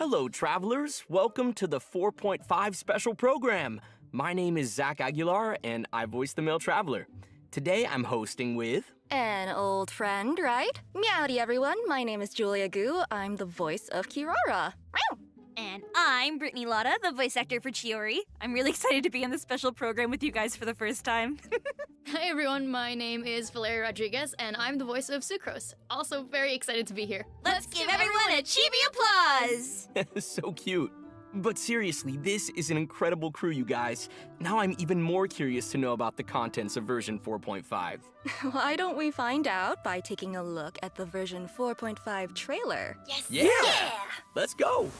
Hello, travelers. Welcome to the 4.5 special program. My name is Zach Aguilar, and I voice the male traveler. Today, I'm hosting with... An old friend, right? Meowdy, everyone. My name is Julia Gu. I'm the voice of Kirara. And I'm Brittany Lotta, the voice actor for Chiori. I'm really excited to be on this special program with you guys for the first time. Hi everyone, my name is Valeria Rodriguez, and I'm the voice of Sucrose. Also very excited to be here. Let's give everyone a chibi applause! So cute. But seriously, this is an incredible crew, you guys. Now I'm even more curious to know about the contents of version 4.5. Why don't we find out by taking a look at the version 4.5 trailer? Yes! Yeah! Let's go!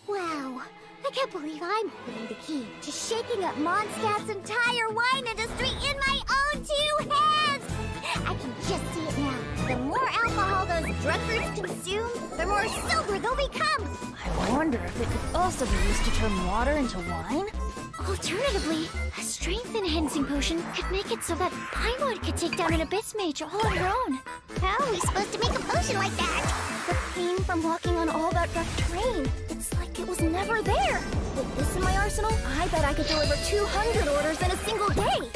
Wow, I can't believe I'm holding the key to shaking up Mondstadt's entire wine industry in my own two hands! I can just see it now. The more alcohol those drunkards consume, the more sober they'll become! I wonder if it could also be used to turn water into wine? Alternatively, a strength-enhancing potion could make it so that Pinewood could take down an Abyss Mage all on her own. How are we supposed to make a potion like that? The pain from walking on all that rough terrain. It's like it was never there. With this in my arsenal, I bet I could deliver 200 orders in a single day.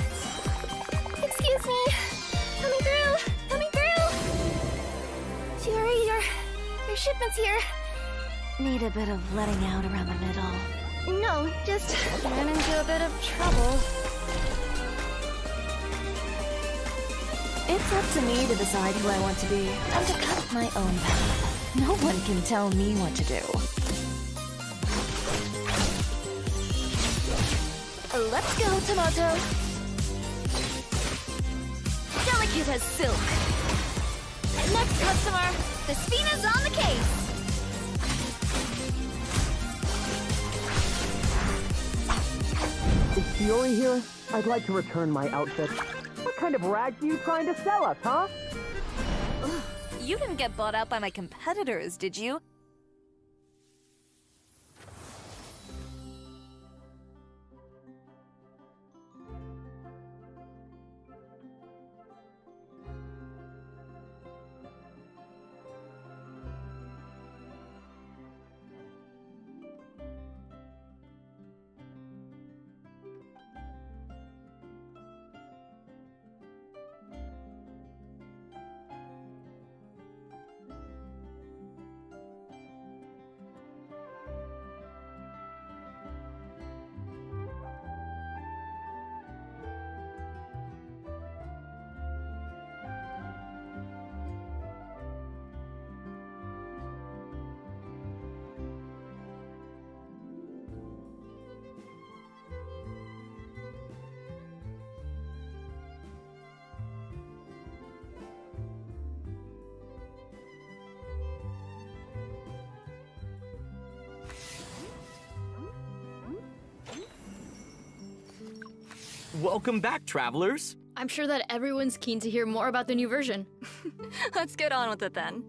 Excuse me. Coming through. Coming through. Chiori, your shipment's here. Need a bit of letting out around the middle. No, just ran into a bit of trouble. It's up to me to decide who I want to be and to cut my own path. No one can tell me what to do. Let's go, Tomato. Delicate as silk. Next customer, the Spina's on the case. Is Chiori here? I'd like to return my outfit. What kind of rags are you trying to sell us, huh? You didn't get bought out by my competitors, did you? Welcome back, travelers. I'm sure that everyone's keen to hear more about the new version. Let's get on with it then.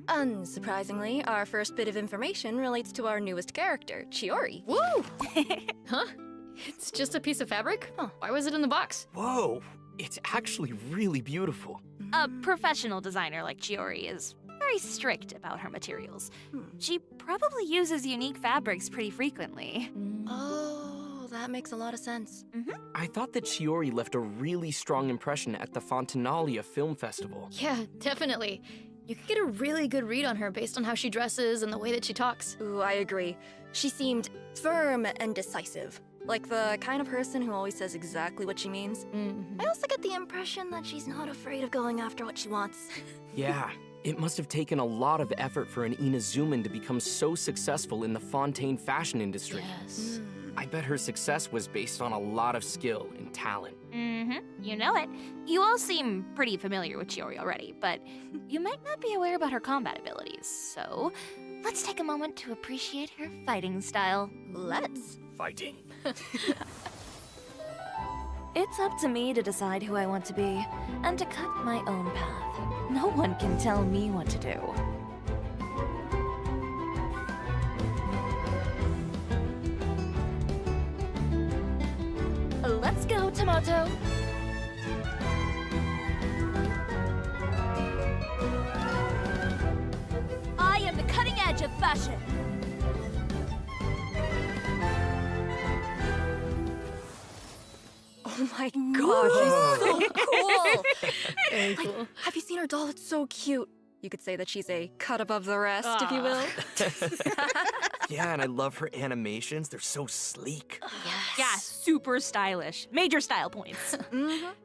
Unsurprisingly, our first bit of information relates to our newest character, Chiori. Woo! Huh? It's just a piece of fabric? Huh. Why was it in the box? Whoa, it's actually really beautiful. A professional designer like Chiori is very strict about her materials. She probably uses unique fabrics pretty frequently. Oh, that makes a lot of sense. I thought that Chiori left a really strong impression at the Fontinalia Film Festival. Yeah, definitely. You could get a really good read on her based on how she dresses and the way that she talks. Ooh, I agree. She seemed firm and decisive. Like the kind of person who always says exactly what she means. I also get the impression that she's not afraid of going after what she wants. Yeah, it must have taken a lot of effort for an Inazuman to become so successful in the Fontaine fashion industry. Yes. I bet her success was based on a lot of skill and talent. You know it. You all seem pretty familiar with Chiori already, but you might not be aware about her combat abilities, so let's take a moment to appreciate her fighting style. Let's. Fighting. It's up to me to decide who I want to be and to cut my own path. No one can tell me what to do. Let's go, Tomato. I am the cutting edge of fashion. my god, she's so cool! Very cool. Have you seen her doll? It's so cute. You could say that she's a cut above the rest, if you will. Yeah, and I love her animations. They're so sleek. Yeah, super stylish. Major style points.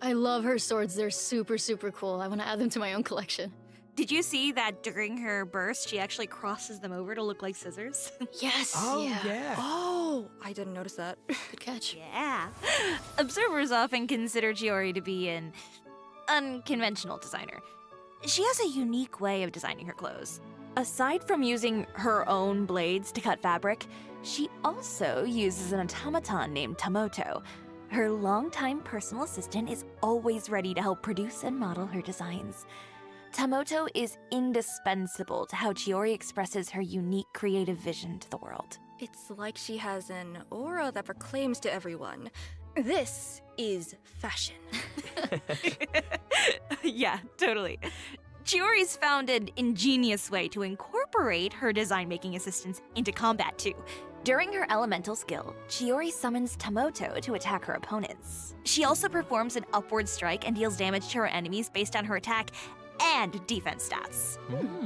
I love her swords. They're super, super cool. I want to add them to my own collection. Did you see that during her burst, she actually crosses them over to look like scissors? Yes. Yeah. Oh, I didn't notice that. Good catch. Yeah. Observers often consider Chiori to be an unconventional designer. She has a unique way of designing her clothes. Aside from using her own blades to cut fabric, she also uses an automaton named Tamoto. Her longtime personal assistant is always ready to help produce and model her designs. Tamoto is indispensable to how Chiori expresses her unique creative vision to the world. It's like she has an aura that proclaims to everyone, this is fashion. Yeah, totally. Chiori's found an ingenious way to incorporate her design-making assistants into combat, too. During her elemental skill, Chiori summons Tamoto to attack her opponents. She also performs an upward strike and deals damage to her enemies based on her attack and defense stats.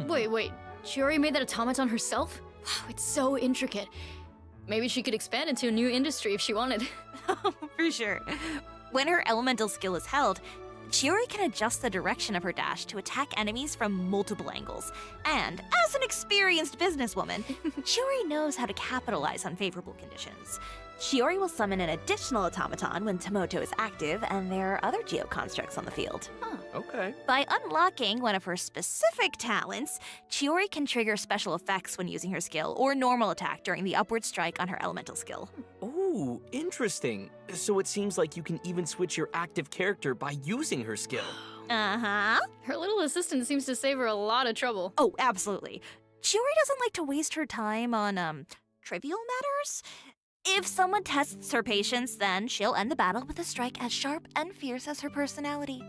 Wait. Chiori made that automaton herself? Wow, it's so intricate. Maybe she could expand into a new industry if she wanted. For sure. When her elemental skill is held, Chiori can adjust the direction of her dash to attack enemies from multiple angles. And as an experienced businesswoman, Chiori knows how to capitalize on favorable conditions. Chiori will summon an additional automaton when Tamoto is active and there are other geoconstructs on the field. Okay. By unlocking one of her specific talents, Chiori can trigger special effects when using her skill or normal attack during the upward strike on her elemental skill. Ooh, interesting. So it seems like you can even switch your active character by using her skill. Uh-huh. Her little assistant seems to save her a lot of trouble. Oh, absolutely. Chiori doesn't like to waste her time on, trivial matters. If someone tests her patience, then she'll end the battle with a strike as sharp and fierce as her personality.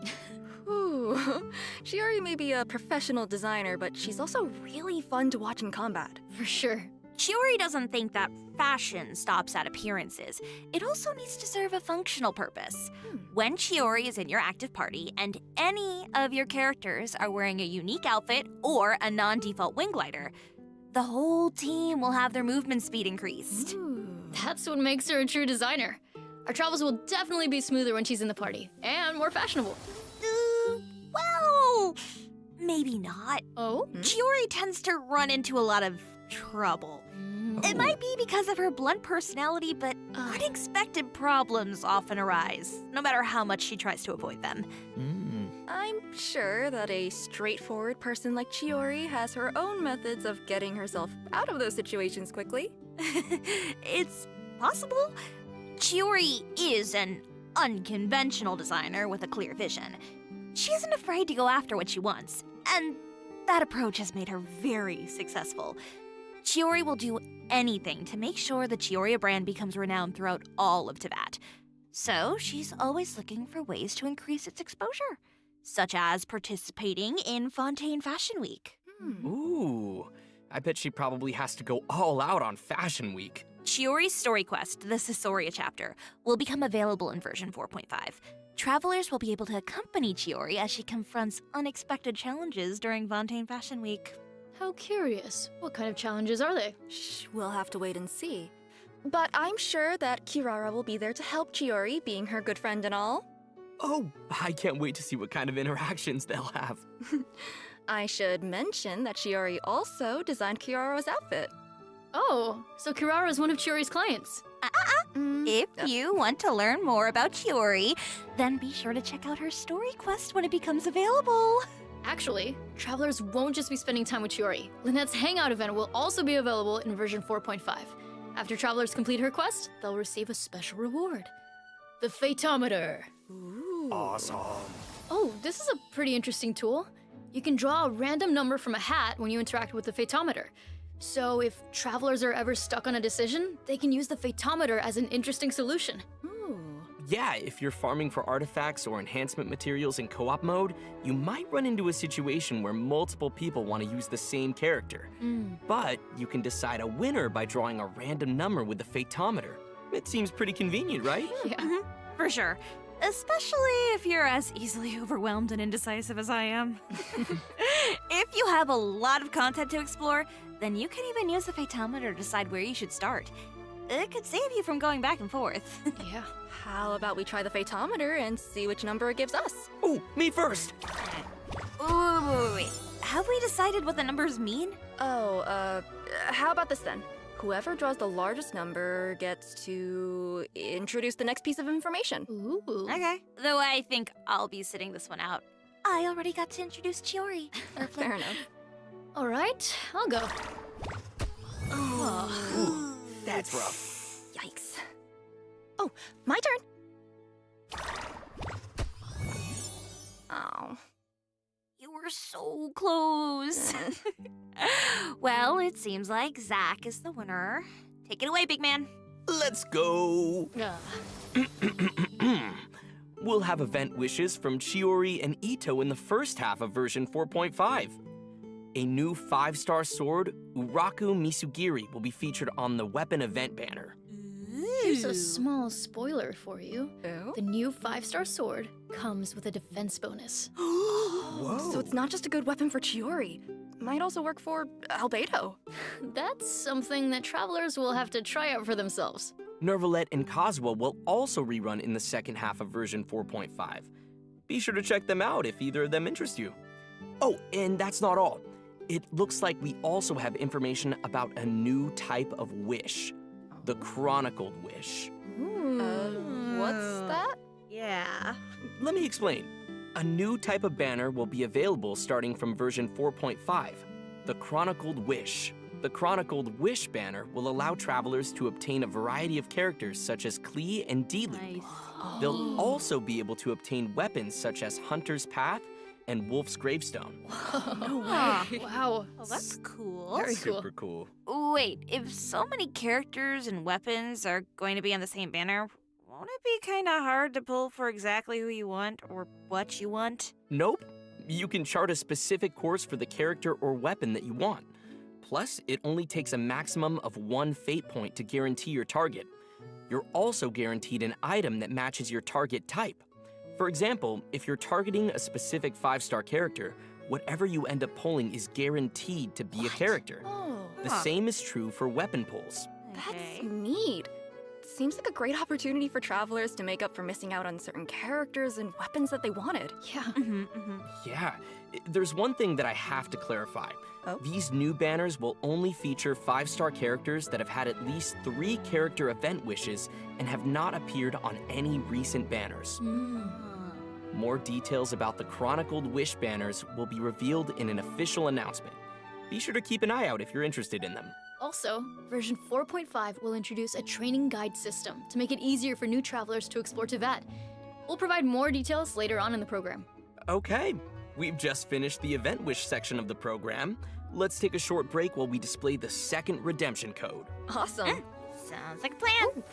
Ooh, Chiori may be a professional designer, but she's also really fun to watch in combat. For sure. Chiori doesn't think that fashion stops at appearances. It also needs to serve a functional purpose. When Chiori is in your active party and any of your characters are wearing a unique outfit or a non-default wing glider, the whole team will have their movement speed increased. That's what makes her a true designer. Our travels will definitely be smoother when she's in the party, and more fashionable. Well, maybe not. Oh? Chiori tends to run into a lot of trouble. It might be because of her blunt personality, but unexpected problems often arise, no matter how much she tries to avoid them. I'm sure that a straightforward person like Chiori has her own methods of getting herself out of those situations quickly. It's possible. Chiori is an unconventional designer with a clear vision. She isn't afraid to go after what she wants, and that approach has made her very successful. Chiori will do anything to make sure the Chioria brand becomes renowned throughout all of Teyvat. So she's always looking for ways to increase its exposure, such as participating in Fontaine Fashion Week. Ooh, I bet she probably has to go all out on Fashion Week. Chiori's story quest, the Caesarea chapter, will become available in version 4.5. Travelers will be able to accompany Chiori as she confronts unexpected challenges during Fontaine Fashion Week. How curious. What kind of challenges are they? Shh, we'll have to wait and see. But I'm sure that Kirara will be there to help Chiori, being her good friend and all. Oh, I can't wait to see what kind of interactions they'll have. I should mention that Chiori also designed Kirara's outfit. Oh, so Kirara is one of Chiori's clients. If you want to learn more about Chiori, then be sure to check out her story quest when it becomes available. Actually, travelers won't just be spending time with Chiori. Lynette's Hangout event will also be available in version 4.5. After travelers complete her quest, they'll receive a special reward. The Fatetometer. Ooh. Awesome. Oh, this is a pretty interesting tool. You can draw a random number from a hat when you interact with the Fatetometer. So if travelers are ever stuck on a decision, they can use the Fatetometer as an interesting solution. Ooh. Yeah, if you're farming for artifacts or enhancement materials in co-op mode, you might run into a situation where multiple people want to use the same character. But you can decide a winner by drawing a random number with the Fatetometer. It seems pretty convenient, right? Yeah. For sure. Especially if you're as easily overwhelmed and indecisive as I am. If you have a lot of content to explore, then you can even use the Phaetometer to decide where you should start. It could save you from going back and forth. Yeah. How about we try the Phaetometer and see which number it gives us? Oh, me first! Wait. Have we decided what the numbers mean? Oh, how about this then? Whoever draws the largest number gets to introduce the next piece of information. Ooh. Okay. Though I think I'll be sitting this one out. I already got to introduce Chiori. Fair enough. All right, I'll go. Ooh, that's rough. Yikes. Oh, my turn. Oh. You were so close. Well, it seems like Zach is the winner. Take it away, big man. Let's go! Ah. We'll have event wishes from Chiori and Ito in the first half of version 4.5. A new 5-star sword, Uraku Misugiri, will be featured on the weapon event banner. Here's a small spoiler for you. Oh? The new 5-star sword comes with a defense bonus. Whoa. So it's not just a good weapon for Chiori. Might also work for Albedo. That's something that travelers will have to try out for themselves. Nervalet and Kazuha will also rerun in the second half of version 4.5. Be sure to check them out if either of them interest you. Oh, and that's not all. It looks like we also have information about a new type of wish, the Chronicled Wish. What's that? Yeah. Let me explain. A new type of banner will be available starting from version 4.5, the Chronicled Wish. The Chronicled Wish banner will allow travelers to obtain a variety of characters such as Klee and Dilu. Nice. They'll also be able to obtain weapons such as Hunter's Path and Wolf's Gravestone. No way. Wow. Oh, that's cool. Very cool. Super cool. Wait, if so many characters and weapons are going to be on the same banner, won't it be kind of hard to pull for exactly who you want or what you want? Nope. You can chart a specific course for the character or weapon that you want. Plus, it only takes a maximum of 1 fate point to guarantee your target. You're also guaranteed an item that matches your target type. For example, if you're targeting a specific 5-star character, whatever you end up pulling is guaranteed to be a character. Oh, The same is true for weapon pulls. that's neat. Seems like a great opportunity for travelers to make up for missing out on certain characters and weapons that they wanted. Yeah. Yeah, there's one thing that I have to clarify. Oh? These new banners will only feature 5-star characters that have had at least 3 character event wishes and have not appeared on any recent banners. More details about the Chronicled Wish banners will be revealed in an official announcement. Be sure to keep an eye out if you're interested in them. Also, version 4.5 will introduce a training guide system to make it easier for new travelers to explore Teyvat. We'll provide more details later on in the program. Okay, we've just finished the event wish section of the program. Let's take a short break while we display the second redemption code. Awesome. Sounds like a plan.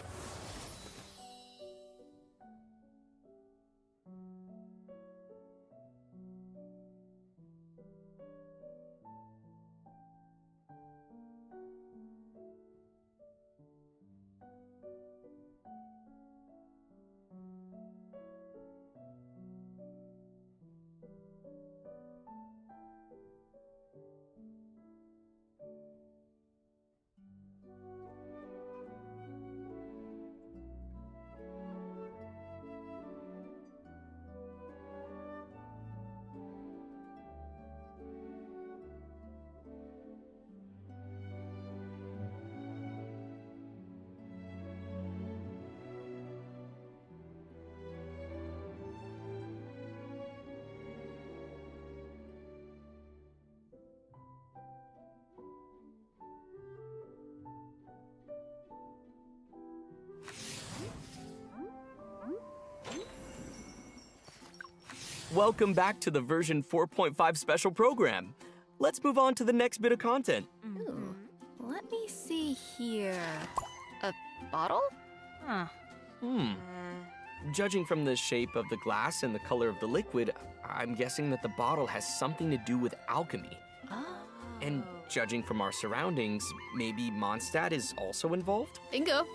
Welcome back to the version 4.5 special program. Let's move on to the next bit of content. Ooh, let me see here. A bottle? Huh. Judging from the shape of the glass and the color of the liquid, I'm guessing that the bottle has something to do with alchemy. Oh. And judging from our surroundings, maybe Mondstadt is also involved? Bingo.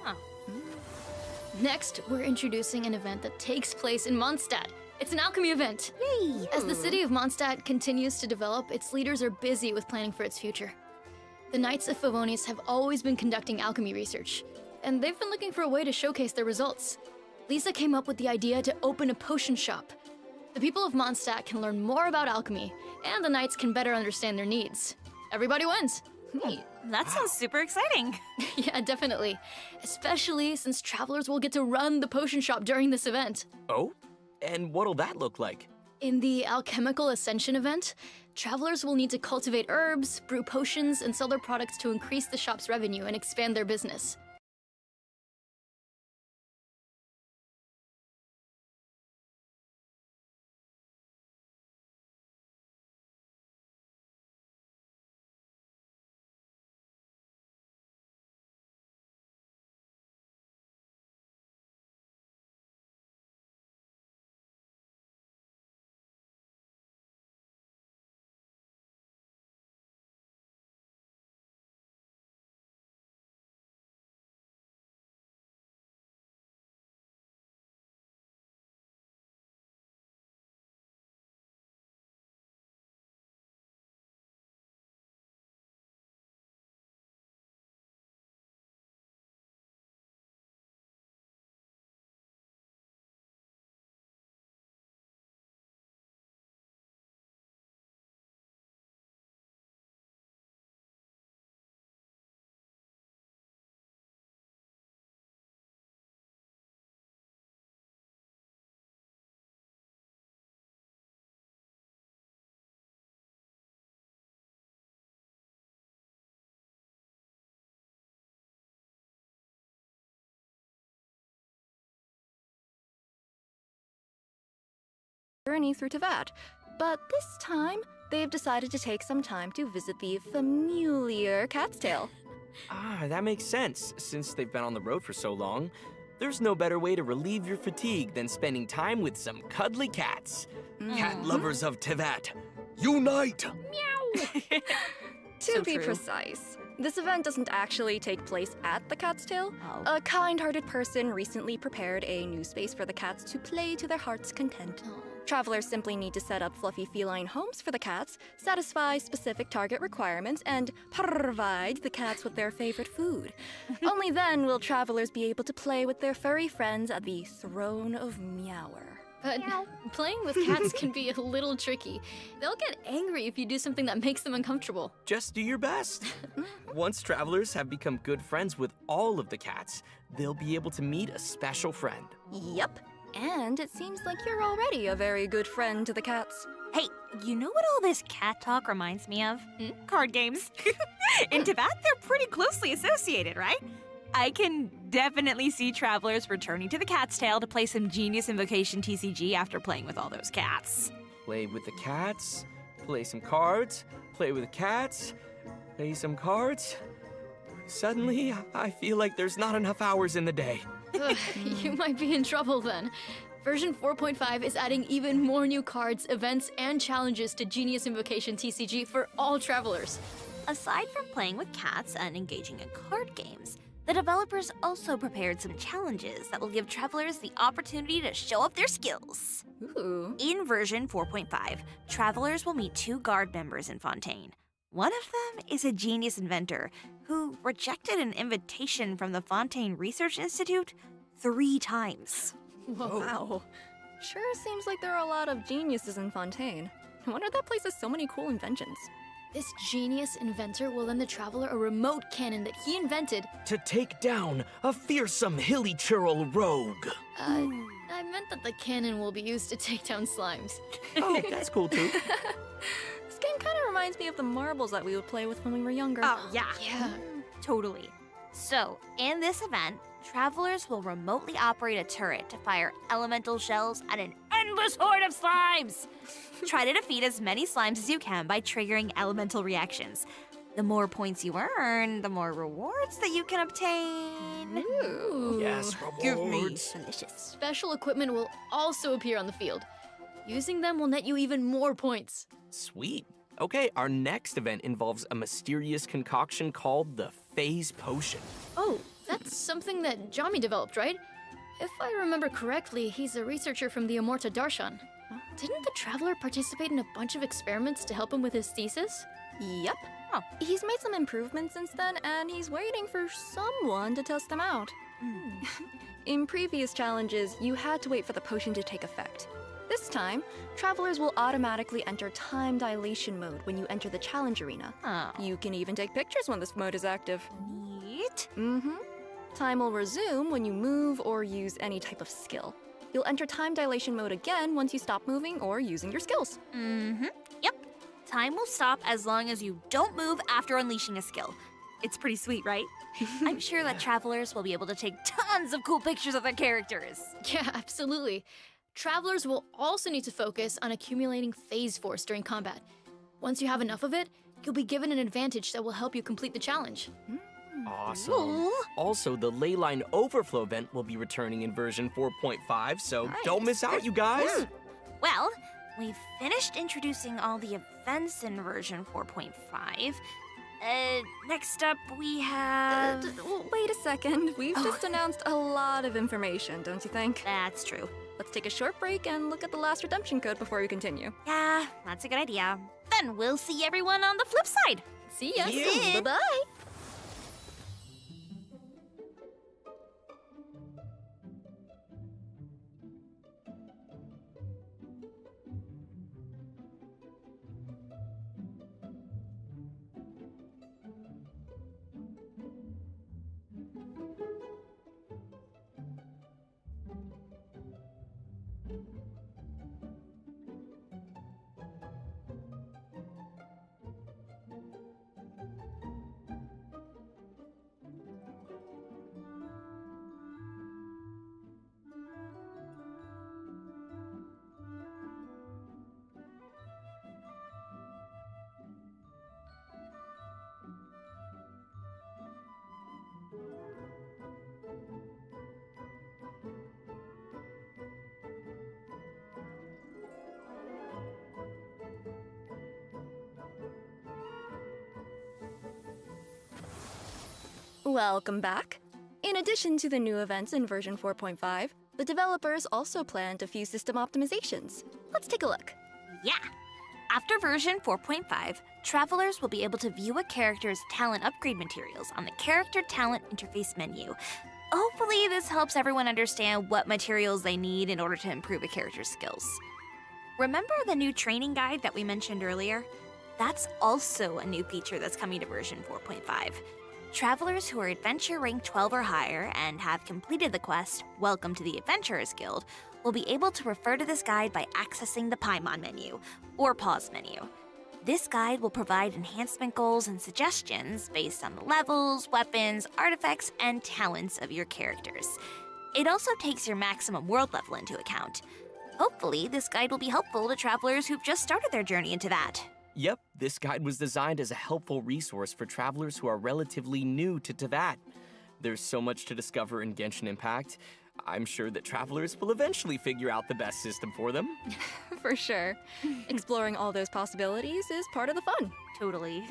Next, we're introducing an event that takes place in Mondstadt. It's an alchemy event. Yay! As the city of Mondstadt continues to develop, its leaders are busy with planning for its future. The Knights of Favonius have always been conducting alchemy research, and they've been looking for a way to showcase their results. Lisa came up with the idea to open a potion shop. The people of Mondstadt can learn more about alchemy, and the Knights can better understand their needs. Everybody wins. Neat. That sounds super exciting. Yeah, definitely. Especially since travelers will get to run the potion shop during this event. Oh? And what'll that look like? In the Alchemical Ascension event, travelers will need to cultivate herbs, brew potions, and sell their products to increase the shop's revenue and expand their business. Journey through Teyvat, but this time they've decided to take some time to visit the familiar Cat's Tail. Ah, that makes sense. Since they've been on the road for so long, there's no better way to relieve your fatigue than spending time with some cuddly cats. Cat lovers of Teyvat, unite! To be precise, this event doesn't actually take place at the Cat's Tail. Oh. A kind-hearted person recently prepared a new space for the cats to play to their heart's content. Travelers simply need to set up fluffy feline homes for the cats, satisfy specific target requirements, and provide the cats with their favorite food. Only then will travelers be able to play with their furry friends at the Throne of Meower. But playing with cats can be a little tricky. They'll get angry if you do something that makes them uncomfortable. Just do your best. Once travelers have become good friends with all of the cats, they'll be able to meet a special friend. Yep. And it seems like you're already a very good friend to the cats. Hey, you know what all this cat talk reminds me of? Card games. In Teyvat, they're pretty closely associated, right? I can definitely see travelers returning to the Cat's Tail to play some Genius Invocation TCG after playing with all those cats. Play with the cats, play some cards, play with the cats, play some cards. Suddenly, I feel like there's not enough hours in the day. You might be in trouble then. Version 4.5 is adding even more new cards, events, and challenges to Genius Invocation TCG for all travelers. Aside from playing with cats and engaging in card games, the developers also prepared some challenges that will give travelers the opportunity to show off their skills. Ooh. In version 4.5, travelers will meet 2 guard members in Fontaine. One of them is a genius inventor who rejected an invitation from the Fontaine Research Institute 3 times. Whoa. Wow. Sure seems like there are a lot of geniuses in Fontaine. I wonder if that place has so many cool inventions. This genius inventor will lend the traveler a remote cannon that he invented. To take down a fearsome hilly churl rogue. I meant that the cannon will be used to take down slimes. Oh, that's cool too. This game kind of reminds me of the marbles that we would play with when we were younger. Oh, yeah. Yeah. Totally. So, in this event, travelers will remotely operate a turret to fire elemental shells at an endless horde of slimes. Try to defeat as many slimes as you can by triggering elemental reactions. The more points you earn, the more rewards that you can obtain. Ooh. Yes, Give me. rewards. Delicious. Special equipment will also appear on the field. Using them will net you even more points. Sweet. Okay, our next event involves a mysterious concoction called the Phase Potion. Oh, that's something that Jami developed, right? if I remember correctly, he's a researcher from the Amorta Darshan. Didn't the Traveler participate in a bunch of experiments to help him with his thesis? Yep. Oh. He's made some improvements since then, and he's waiting for someone to test them out. In previous challenges, you had to wait for the potion to take effect. This time, travelers will automatically enter time dilation mode when you enter the challenge arena. Oh. You can even take pictures when this mode is active. Neat. Time will resume when you move or use any type of skill. You'll enter time dilation mode again once you stop moving or using your skills. Yep. Time will stop as long as you don't move after unleashing a skill. It's pretty sweet, right? I'm sure that travelers will be able to take tons of cool pictures of their characters. Yeah, absolutely. Travelers will also need to focus on accumulating phase force during combat. Once you have enough of it, you'll be given an advantage that will help you complete the challenge. Awesome. Cool. Also, the Leyline Overflow event will be returning in version 4.5, so don't miss out, you guys. Well, we've finished introducing all the events in version 4.5. Next up we have... Wait a second. We've just announced a lot of information, don't you think? That's true. Let's take a short break and look at the last redemption code before we continue. Yeah, that's a good idea. Then we'll see everyone on the flip side. See ya. Bye-bye. Welcome back. In addition to the new events in version 4.5, the developers also planned a few system optimizations. Let's take a look. Yeah. After version 4.5, travelers will be able to view a character's talent upgrade materials on the Character Talent Interface menu. Hopefully, this helps everyone understand what materials they need in order to improve a character's skills. Remember the new training guide that we mentioned earlier? That's also a new feature that's coming to version 4.5. Travelers who are Adventure Rank 12 or higher and have completed the quest, Welcome to the Adventurers Guild, will be able to refer to this guide by accessing the Paimon menu, or Pause menu. This guide will provide enhancement goals and suggestions based on the levels, weapons, artifacts, and talents of your characters. It also takes your maximum world level into account. Hopefully, this guide will be helpful to travelers who've just started their journey into that. Yep, this guide was designed as a helpful resource for travelers who are relatively new to Teyvat. There's so much to discover in Genshin Impact. I'm sure that travelers will eventually figure out the best system for them. For sure. Exploring all those possibilities is part of the fun. Totally.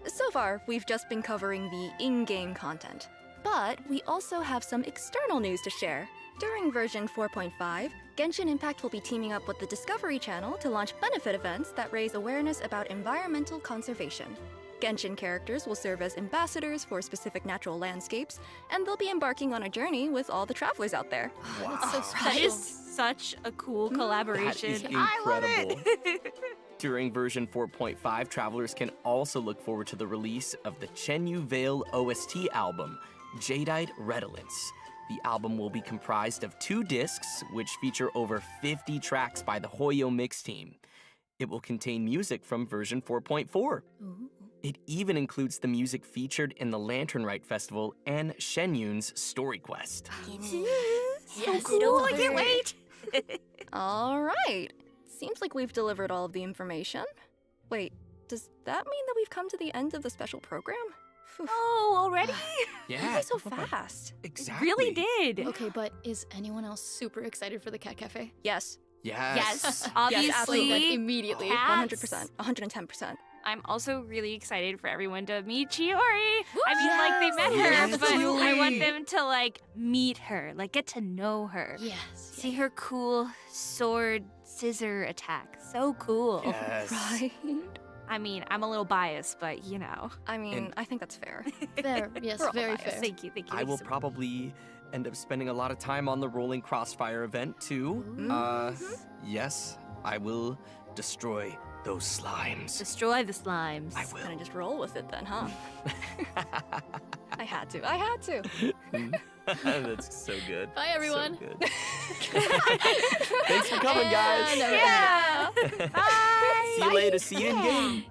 So far, we've just been covering the in-game content. But we also have some external news to share. During version 4.5, Genshin Impact will be teaming up with the Discovery Channel to launch benefit events that raise awareness about environmental conservation. Genshin characters will serve as ambassadors for specific natural landscapes, and they'll be embarking on a journey with all the travelers out there. Wow. That's so That special. is such a cool collaboration. That is I love incredible. it. During version 4.5, travelers can also look forward to the release of the Chenyu Vale OST album, Jadeite Redolence. The album will be comprised of 2 discs, which feature over 50 tracks by the Hoyo Mix team. It will contain music from version 4.4. It even includes the music featured in the Lantern Rite Festival and Shenyun's Story Quest. So cool, I can't wait. All right. Seems like we've delivered all of the information. Wait, does that mean that we've come to the end of the special program? Phew. Oh, already? Yeah. Why so fast? Exactly. Really did. Okay, but is anyone else super excited for the Cat Cafe? Yes. Yes. Yes, obviously. Yes, absolutely. Like, immediately. Cats. 100%. 110%. I'm also really excited for everyone to meet Chiori. I mean, like, they met her, but I want them to, like, meet her, like, get to know her. Yes. See her cool sword scissor attack. So cool. Yes. Right. I mean, I'm a little biased, but you know. I mean, And- I think that's fair. Fair. Yes, We're all very biased. fair. Thank you. I will probably end up spending a lot of time on the Rolling Crossfire event too. Yes, I will destroy those slimes. Destroy the slimes. I Gonna will. just roll with it then, huh? I had to. That's so good. Bye, everyone. So good. Thanks for coming, guys. And Yeah. Bye. See you later. See you in game.